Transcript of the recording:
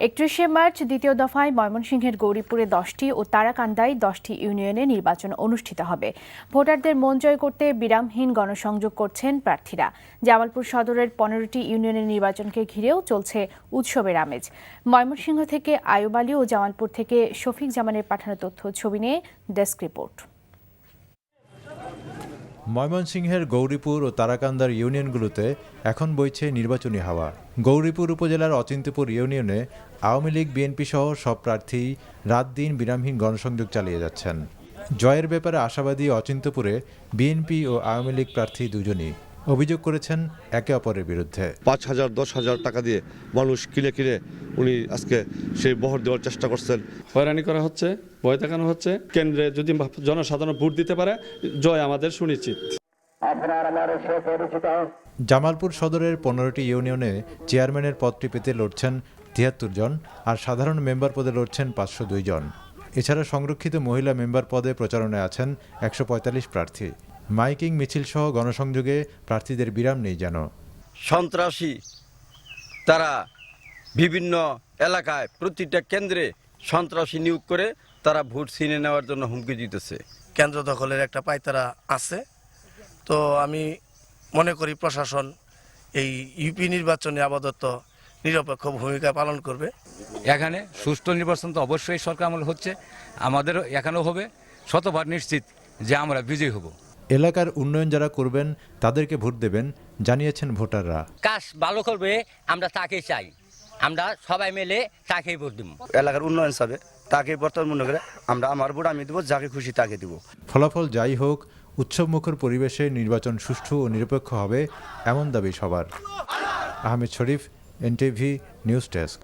31শে March দ্বিতীয় দফায় ময়মনসিংহের গৌরীপুরে 10টি ও তারাকান্দায় 10টি ইউনিয়নে নির্বাচন অনুষ্ঠিত হবে। ভোটারদের মন জয় করতে বিরামহীন গণসংযোগ করছেন প্রার্থীরা। জামালপুর সদরের 15টি ইউনিয়নের নির্বাচনকে ঘিরেও চলছে উৎসবের আমেজ। ময়মনসিংহ থেকে আয়ুব আলী ও জামালপুর থেকে শফিক জামানের পাঠানো তথ্য ছবি নিয়ে ডেস্ক রিপোর্ট। ময়মনসিংহের গৌরীপুর ও তারাকান্দার ইউনিয়নগুলোতে এখন বইছে নির্বাচনী হাওয়া। গৌরীপুর উপজেলার অচিন্ত্যপুর ইউনিয়নে আওয়ামী লীগ, বিএনপি সহ সব প্রার্থী রাত দিন বিরামহীন গণসংযোগ চালিয়ে যাচ্ছেন। জয়ের ব্যাপারে আশাবাদী অচিন্ত্যপুরে বিএনপি ও আওয়ামী লীগ প্রার্থী দুজনই অভিযোগ করেছেন একে অপরের বিরুদ্ধে। 5,000 10,000 টাকা দিয়ে মানুষ কিনে উনি আজকে সেই বহর দেওয়ার চেষ্টা করছেন। হয়রানি করা হচ্ছে, ভয় দেখানো হচ্ছে। কেন্দ্রে যদি জনসাধারণ ভোট দিতে পারে, জয় আমাদের সুনিশ্চিত। জামালপুর সদরের 15টি ইউনিয়নে চেয়ারম্যানের পদটি পেতে লড়ছেন 73 জন, আর সাধারণ মেম্বার পদে লড়ছেন 502 জন। এছাড়া সংরক্ষিত মহিলা মেম্বার পদে প্রচারণায় আছেন 145 প্রার্থী। মাইকিং, মিছিল সহ গণসংযোগে প্রার্থীদের বিরাম নেই যেন। সন্ত্রাসী তারা বিভিন্ন এলাকায় প্রতিটা কেন্দ্রে সন্ত্রাসী নিয়োগ করে তারা ভোট ছিনে নেওয়ার জন্য হুমকি দিতেছে। কেন্দ্র দখলের একটা পায়তারা আছে। তো আমি মনে করি প্রশাসন এই ইউপি নির্বাচনে আপাতত নিরপেক্ষ ভূমিকা পালন করবে। এখানে সুষ্ঠু নির্বাচন তো অবশ্যই সরকার আমল হচ্ছে, আমাদেরও এখানেও হবে। শতভাগ নিশ্চিত যে আমরা বিজয়ী হব। এলাকার উন্নয়ন যারা করবেন তাদেরকে ভোট দেবেন জানিয়েছেন ভোটাররা। কাজ ভালো করবে আমরা তাকে চাই, আমরা সবাই মিলে তাকেই ভোট দেব। এলাকার উন্নয়ন হবে তাকে বর্তমান মনে করে আমরা আমার ভোট আমি দেবো, যাকে খুশি তাকে দেব। ফলাফল যাই হোক, উৎসবমুখর পরিবেশে নির্বাচন সুষ্ঠু ও নিরপেক্ষ হবে এমন দাবি সবার। আহমেদ শরীফ, এনটিভি নিউজ ডেস্ক।